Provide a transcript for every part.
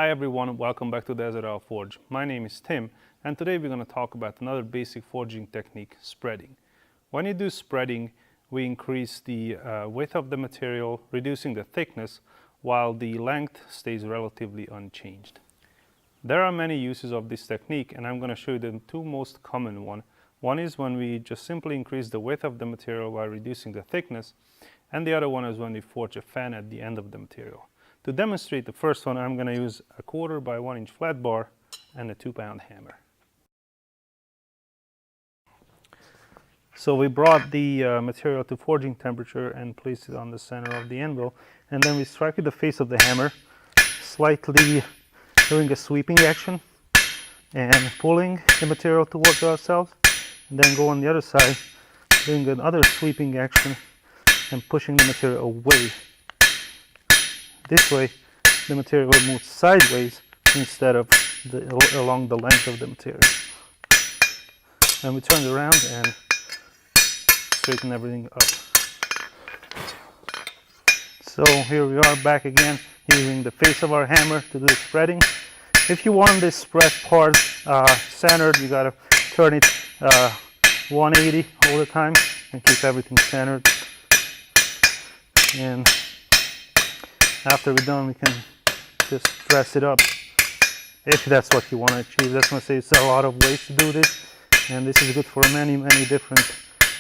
Hi everyone, welcome back to Desert Isle Forge. My name is Tim, and today we're going to talk about another basic forging technique, spreading. When you do spreading, we increase the width of the material, reducing the thickness, while the length stays relatively unchanged. There are many uses of this technique, and I'm going to show you the two most common ones. One is when we just simply increase the width of the material while reducing the thickness, and the other one is when we forge a fan at the end of the material. To demonstrate the first one, I'm going to use a 1/4 by 1 inch flat bar and a 2-pound hammer. So we brought the material to forging temperature and placed it on the center of the anvil, and then we strike with the face of the hammer, slightly doing a sweeping action and pulling the material towards ourselves, and then go on the other side doing another sweeping action and pushing the material away. This way the material moves sideways instead of along the length of the material. And we turn it around and straighten everything up. So here we are back again using the face of our hammer to do the spreading. If you want this spread part centered, you gotta turn it 180 all the time and keep everything centered. And after we're done, we can just dress it up if that's what you want to achieve. That's going to say it's a lot of ways to do this, and this is good for many different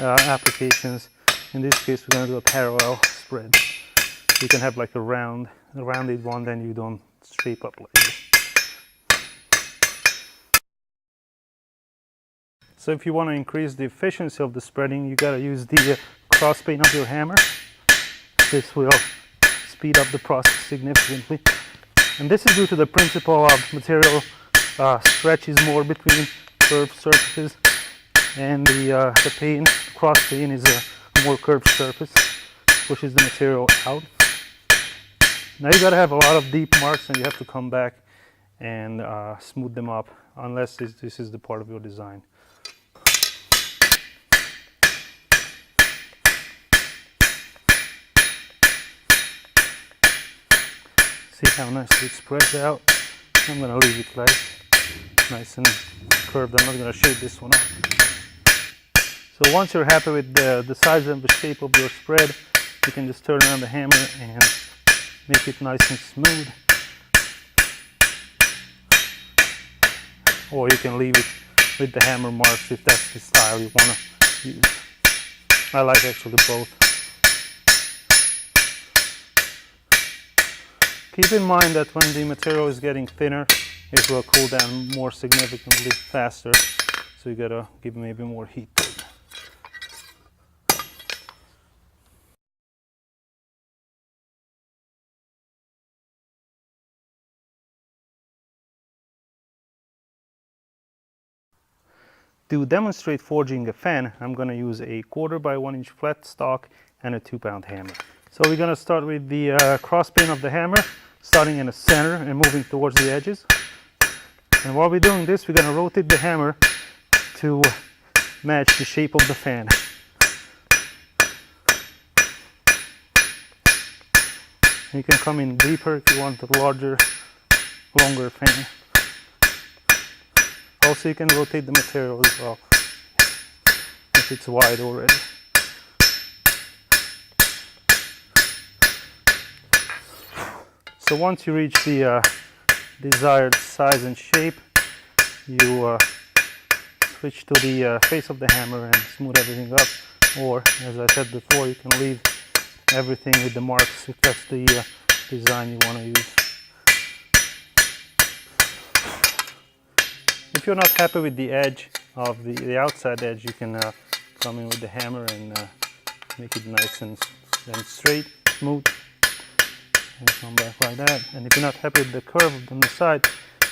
applications. In this case, we're going to do a parallel spread. You can have like a rounded one, then you don't shape up like this. So if you want to increase the efficiency of the spreading, you got to use the cross peen of your hammer. This will speed up the process significantly, and this is due to the principle of material stretches more between curved surfaces, and the cross peen is a more curved surface, pushes the material out. Now you got to have a lot of deep marks, and you have to come back and smooth them up, unless this is the part of your design. See how nicely it spreads out. I'm going to leave it like nice and curved. I'm not going to shape this one up. So once you're happy with the size and the shape of your spread, you can just turn around the hammer and make it nice and smooth. Or you can leave it with the hammer marks if that's the style you want to use. I like actually both. Keep in mind that when the material is getting thinner, it will cool down more significantly faster, so you gotta give maybe more heat to it. To demonstrate forging a fan, I'm going to use a 1/4 by 1 inch flat stock and a 2-pound hammer. So we're going to start with the cross peen of the hammer, starting in the center and moving towards the edges. And while we're doing this, we're going to rotate the hammer to match the shape of the fan. You can come in deeper if you want a larger, longer fan. Also, you can rotate the material as well if it's wide already. So once you reach the desired size and shape, you switch to the face of the hammer and smooth everything up. Or, as I said before, you can leave everything with the marks if that's the design you want to use. If you're not happy with the edge of the outside edge, you can come in with the hammer and make it nice and straight, smooth. And come back like that. And if you're not happy with the curve on the side,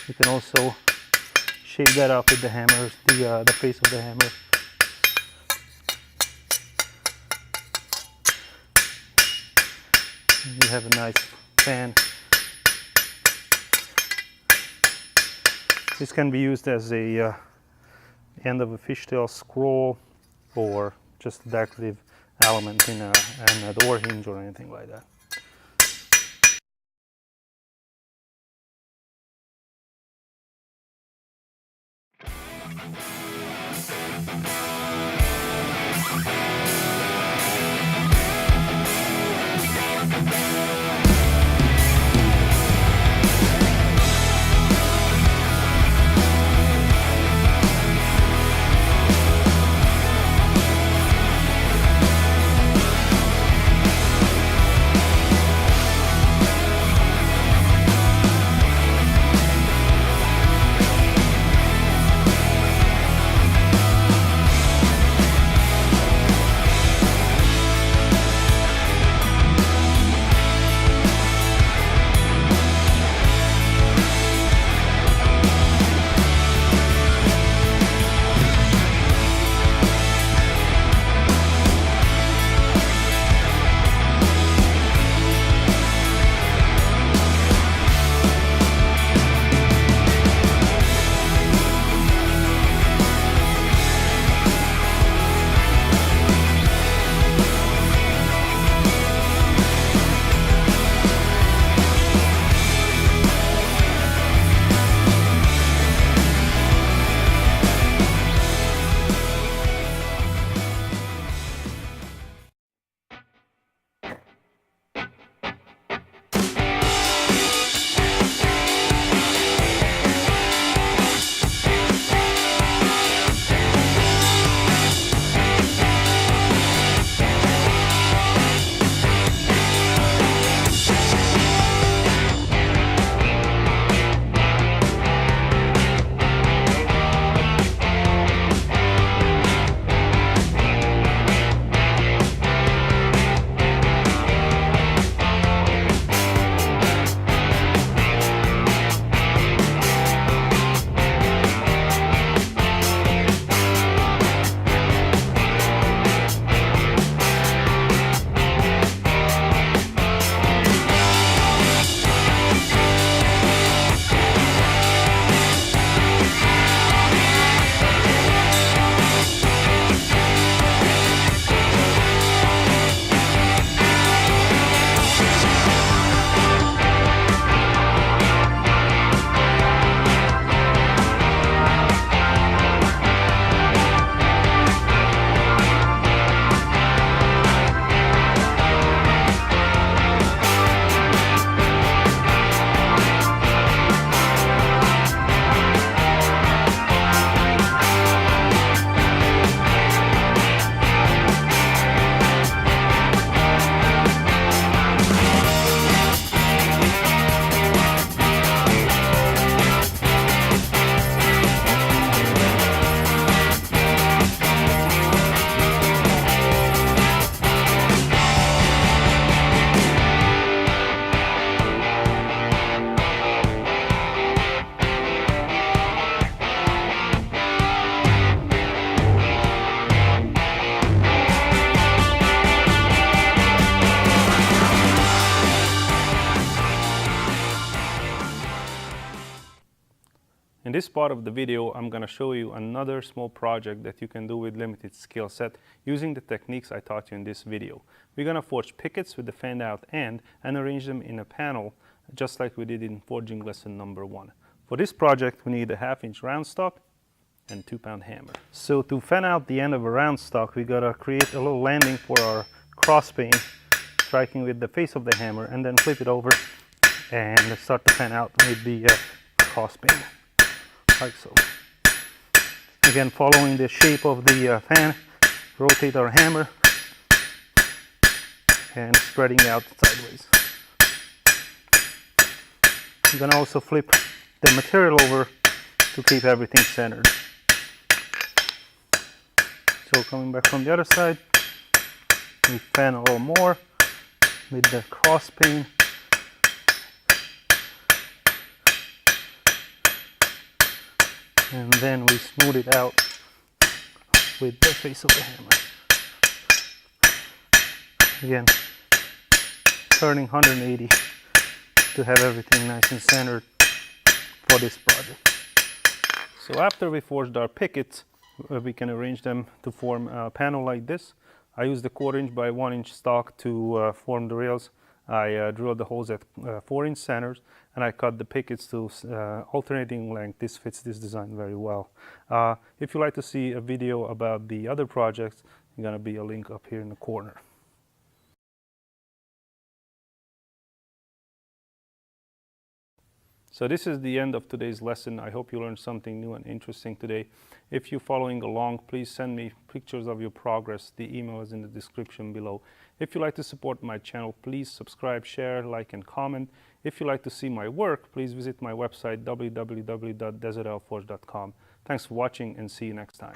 you can also shape that up with the hammer, the face of the hammer. And you have a nice fan. This can be used as a end of a fishtail scroll, or just a decorative element in a door hinge or anything like that. In this part of the video, I'm going to show you another small project that you can do with limited skill set using the techniques I taught you in this video. We're going to forge pickets with the fanned out end and arrange them in a panel just like we did in forging lesson number 1. For this project, we need a 1/2-inch round stock and 2-pound hammer. So to fan out the end of a round stock, we got to create a little landing for our cross peen, striking with the face of the hammer, and then flip it over and start to fan out with the cross peen, like so. Again, following the shape of the fan, rotate our hammer and spreading out sideways. I'm going to also flip the material over to keep everything centered. So coming back from the other side, we fan a little more with the cross peen. And then we smooth it out with the face of the hammer. Again, turning 180 to have everything nice and centered for this project. So after we forged our pickets, we can arrange them to form a panel like this. I used the 1/4 inch by 1 inch stock to form the rails. I drilled the holes at 4-inch centers, and I cut the pickets to alternating length. This fits this design very well. If you'd like to see a video about the other projects, there's going to be a link up here in the corner. So this is the end of today's lesson. I hope you learned something new and interesting today. If you're following along, please send me pictures of your progress. The email is in the description below. If you'd like to support my channel, please subscribe, share, like, and comment. If you'd like to see my work, please visit my website, www.desertoilforge.com. Thanks for watching, and see you next time.